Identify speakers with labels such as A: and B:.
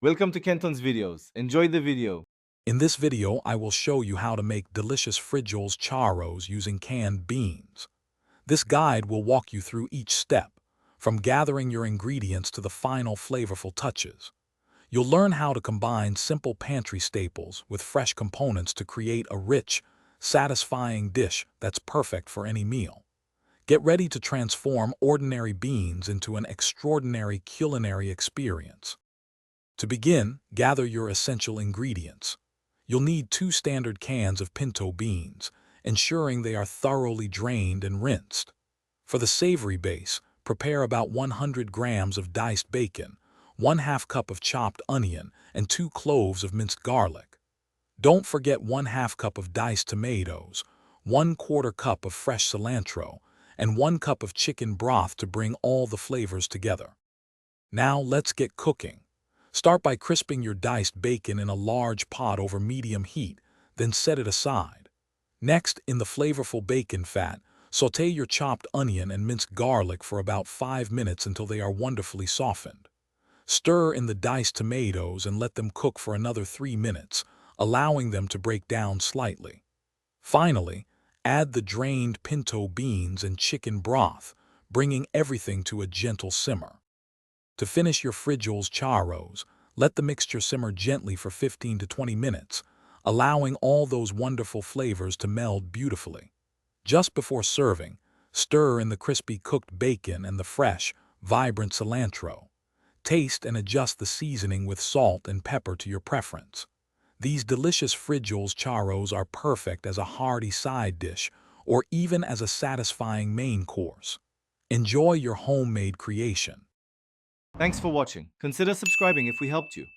A: Welcome to Kenton's videos. Enjoy the video.
B: In this video, I will show you how to make delicious Frijoles Charros using canned beans. This guide will walk you through each step, from gathering your ingredients to the final flavorful touches. You'll learn how to combine simple pantry staples with fresh components to create a rich, satisfying dish that's perfect for any meal. Get ready to transform ordinary beans into an extraordinary culinary experience. To begin, gather your essential ingredients. You'll need 2 standard cans of pinto beans, ensuring they are thoroughly drained and rinsed. For the savory base, prepare about 100 grams of diced bacon, 1/2 cup of chopped onion, and 2 cloves of minced garlic. Don't forget 1/2 cup of diced tomatoes, 1/4 cup of fresh cilantro, and 1 cup of chicken broth to bring all the flavors together. Now let's get cooking. Start by crisping your diced bacon in a large pot over medium heat, then set it aside. Next, in the flavorful bacon fat, sauté your chopped onion and minced garlic for about 5 minutes until they are wonderfully softened. Stir in the diced tomatoes and let them cook for another 3 minutes, allowing them to break down slightly. Finally, add the drained pinto beans and chicken broth, bringing everything to a gentle simmer. To finish your Frijoles Charros, let the mixture simmer gently for 15 to 20 minutes, allowing all those wonderful flavors to meld beautifully. Just before serving, stir in the crispy cooked bacon and the fresh, vibrant cilantro. Taste and adjust the seasoning with salt and pepper to your preference. These delicious Frijoles Charros are perfect as a hearty side dish or even as a satisfying main course. Enjoy your homemade creation.
A: Thanks for watching. Consider subscribing if we helped you.